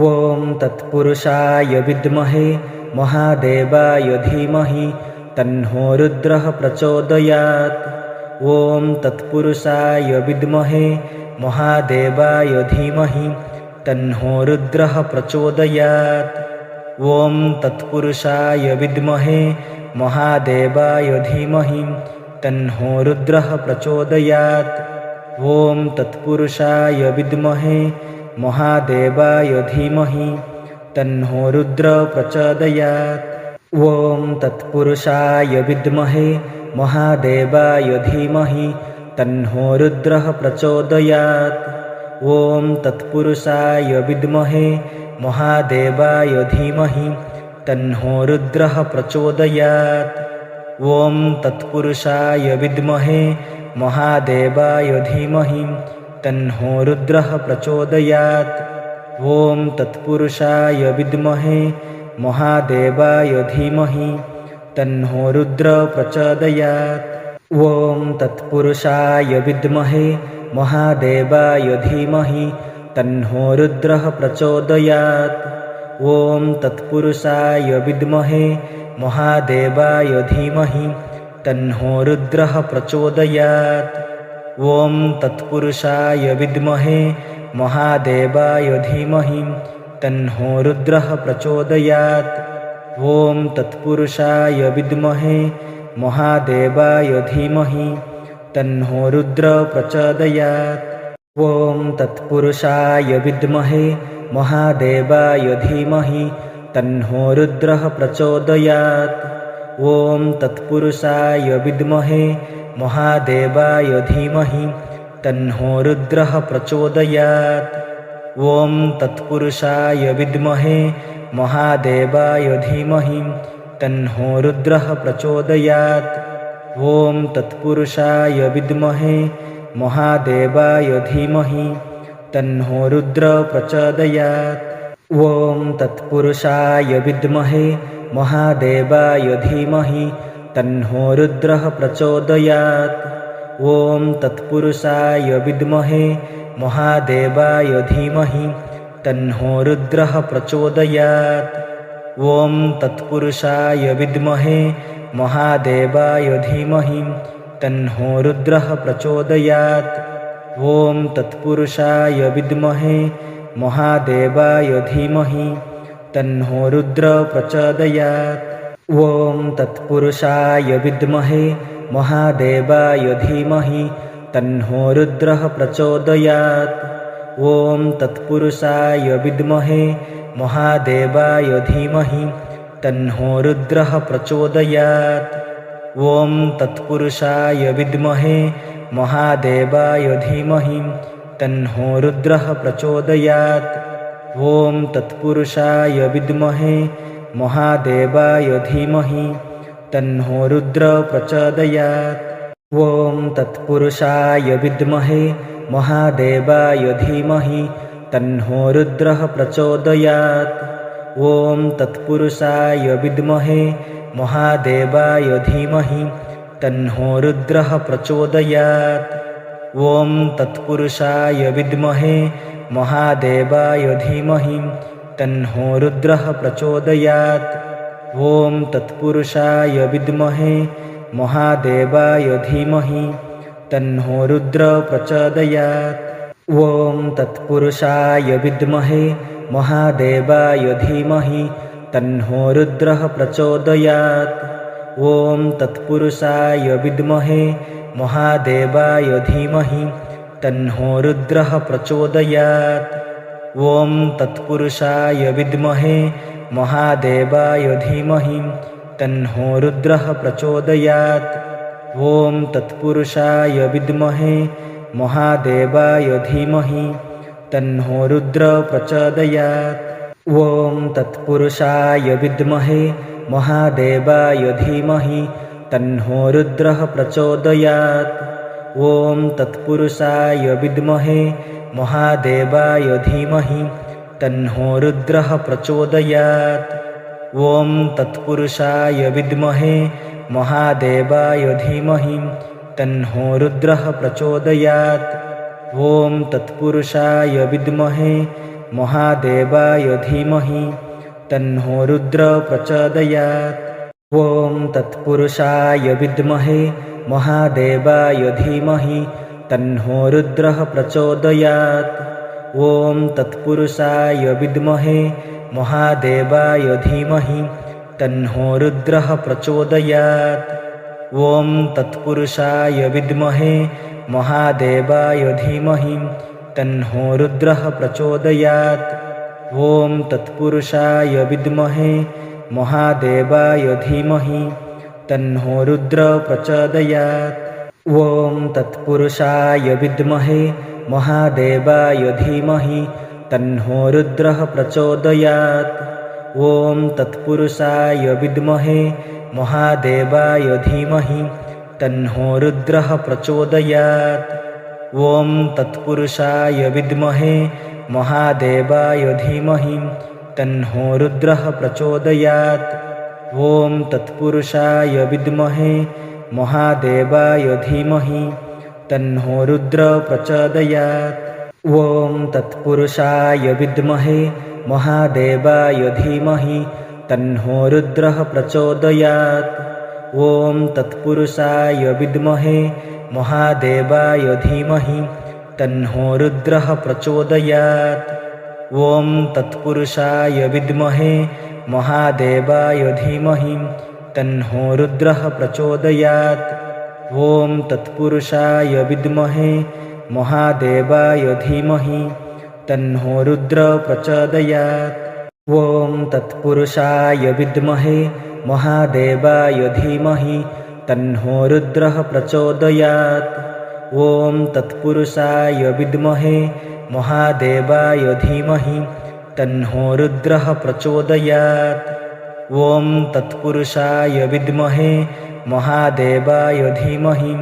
ॐ तत्पुरुषाय विद्महे महादेवाय धीमहि तन्नो रुद्रः प्रचोदयात्। ॐ तत्पुरुषाय विद्महे महादेवाय धीमहि तन्नो रुद्रः प्रचोदयात्। ॐ तत्पुरुषाय विद्महे महादेवाय धीमहि तन्नो रुद्रः प्रचोदयात्। ॐ तत्पुरुषाय विद्महे महादेवाय धीमहि तन्नो रुद्र प्रचोदयात्। ॐ तत्पुरुषाय विद्महे महादेवाय धीमहि तन्नो रुद्रः प्रचोदयात्। ॐ तत्पुरुषाय विद्महे महादेवाय धीमहि तन्नो रुद्रः प्रचोदयात्। ॐ तत्पुरुषाय विद्महे महादेवाय धीमहि तन्नो रुद्रः प्रचोदयात्। ॐ तत्पुरुषाय विद्महे महादेवाय धीमहि तन्नो रुद्र प्रचोदयात्। ॐ तत्पुरुषाय विद्महे महादेवाय धीमहि तन्नो रुद्रः प्रचोदयात्। ॐ तत्पुरुषाय विद्महे महादेवाय धीमहि तन्नो रुद्रः प्रचोदयात्। ॐ तत्पुरुषाय विद्महे महादेवाय धीमहि तन्नो रुद्रः प्रचोदयात्। ॐ तत्पुरुषाय विद्महे महादेवाय धीमहि तन्नो रुद्र प्रचोदयात्। ॐ तत्पुरुषाय विद्महे महादेवाय धीमहि तन्नो रुद्रः प्रचोदयात्। ॐ तत्पुरुषाय विद्महे महादेवाय धीमहि तन्नो रुद्रः प्रचोदयात्। ॐ तत्पुरुषाय विद्महे महादेवाय धीमहि तन्नो रुद्रः प्रचोदयात्। ॐ तत्पुरुषाय विद्महे महादेवाय धीमहि तन्नो रुद्र प्रचोदयात्। ॐ तत्पुरुषाय विद्महे महादेवाय धीमहि तन्नो रुद्रः प्रचोदयात्। ॐ तत्पुरुषाय विद्महे महादेवाय धीमहि तन्नो रुद्रः प्रचोदयात्। ॐ तत्पुरुषाय विद्महे महादेवाय धीमहि तन्नो रुद्रः प्रचोदयात्। ॐ तत्पुरुषाय विद्महे महादेवाय धीमहि तन्नो रुद्र प्रचोदयात्। ॐ तत्पुरुषाय विद्महे महादेवाय धीमहि तन्नो रुद्रः प्रचोदयात्। ॐ तत्पुरुषाय विद्महे महादेवाय धीमहि तन्नो रुद्रः प्रचोदयात्। ॐ तत्पुरुषाय विद्महे महादेवाय धीमहि तन्नो रुद्रः प्रचोदयात्। ॐ तत्पुरुषाय विद्महे महादेवाय धीमहि तन्नो रुद्र प्रचोदयात्। ॐ तत्पुरुषाय विद्महे महादेवाय धीमहि तन्नो रुद्रः प्रचोदयात्। ॐ तत्पुरुषाय विद्महे महादेवाय धीमहि तन्नो रुद्रः प्रचोदयात्। ॐ तत्पुरुषाय विद्महे महादेवाय धीमहि तन्नो रुद्रः प्रचोदयात्। ॐ तत्पुरुषाय विद्महे महादेवाय धीमहि तन्नो रुद्र प्रचोदयात्। ॐ तत्पुरुषाय विद्महे महादेवाय धीमहि तन्नो रुद्रः प्रचोदयात्। ॐ तत्पुरुषाय विद्महे महादेवाय धीमहि तन्नो रुद्रः प्रचोदयात्। ॐ तत्पुरुषाय विद्महे महादेवाय धीमहि तन्नो रुद्रः प्रचोदयात्। ॐ तत्पुरुषाय विद्महे महादेवाय धीमहि तन्नो रुद्र प्रचोदयात्। ॐ तत्पुरुषाय विद्महे महादेवाय धीमहि तन्नो रुद्रः प्रचोदयात्। ॐ तत्पुरुषाय विद्महे महादेवाय धीमहि तन्नो रुद्रः प्रचोदयात्। ॐ तत्पुरुषाय विद्महे महादेवाय धीमहि तन्नो रुद्रः प्रचोदयात्। ॐ तत्पुरुषाय विद्महे महादेवाय धीमहि तन्नो रुद्रः प्रचोदयात्। ॐ तत्पुरुषाय विद्महे महादेवाय धीमहि तन्नो रुद्रः प्रचोदयात्। ॐ तत्पुरुषाय विद्महे महादेवाय धीमहि तन्नो रुद्रः प्रचोदयात्। ॐ तत्पुरुषाय विद्महे महादेवाय धीमहि तन्नो रुद्रः प्रचोदयात्। ॐ तत्पुरुषाय विद्महे महादेवाय धीमहि तन्नो रुद्रः प्रचोदयात्। ॐ तत्पुरुषाय विद्महे महादेवाय धीमहि तन्नो रुद्रः प्रचोदयात्। ॐ तत्पुरुषाय विद्महे महादेवाय धीमहि तन्नो रुद्रः प्रचोदयात्। ॐ तत्पुरुषाय विद्महे महादेवाय धीमहि तन्नो रुद्रः प्रचोदयात्। ॐ तत्पुरुषाय विद्महे महादेवाय धीमहि तन्नो रुद्रः प्रचोदयात्। ॐ तत्पुरुषाय विद्महे महादेवाय धीमहि तन्नो रुद्रः प्रचोदयात्। ॐ तत्पुरुषाय विद्महे महादेवाय धीमहि तन्नो रुद्रः प्रचोदयात्। ॐ तत्पुरुषाय विद्महे महादेवाय धीमहि तन्नो रुद्रः प्रचोदयात्। ॐ तत्पुरुषाय विद्महे महादेवाय धीमहि तन्नो रुद्रः प्रचोदयात्। ॐ तत्पुरुषाय विद्महे महादेवाय धीमहि तन्नो रुद्रः प्रचोदयात्। ॐ तत्पुरुषाय विद्महे महादेवाय धीमहि तन्नो रुद्रः प्रचोदयात्। ॐ तत्पुरुषाय विद्महे महादेवाय धीमहि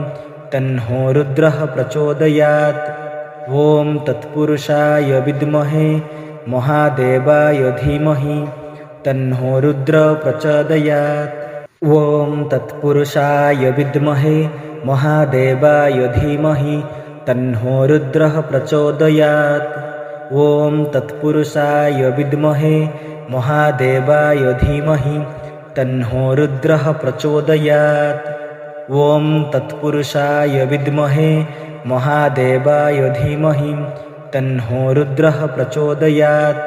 तन्नो रुद्रः प्रचोदयात्। ॐ तत्पुरुषाय विद्महे महादेवाय धीमहि तन्नो रुद्रः प्रचोदयात्। ॐ तत्पुरुषाय विद्महे महादेवाय धीमहि तन्नो रुद्रः प्रचोदयात्। ॐ तत्पुरुषाय विद्महे महादेवाय धीमहि तन्नो रुद्रः प्रचोदयात्। ॐ तत्पुरुषाय विद्महे महादेवाय धीमहि तन्नो रुद्रः प्रचोदयात्।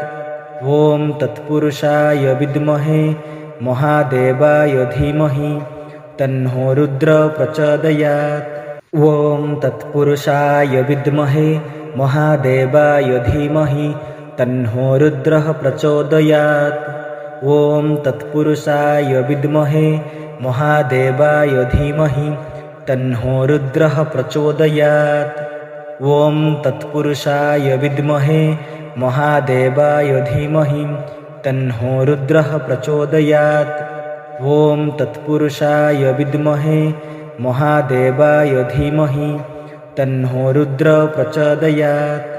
ॐ तत्पुरुषाय विद्महे महादेवाय धीमहि तन्नो रुद्रः प्रचोदयात्। ॐ तत्पुरुषाय विद्महे महादेवाय धीमहि तन्नो रुद्रः प्रचोदयात्। ॐ तत्पुरुषाय विद्महे महादेवाय धीमहि तन्नो रुद्रः प्रचोदयात्। ॐ तत्पुरुषाय विद्महे महादेवाय धीमहि तन्नो रुद्रः प्रचोदयात्। ॐ तत्पुरुषाय विद्महे महादेवाय धीमहि तन्नो रुद्रः प्रचोदयात्।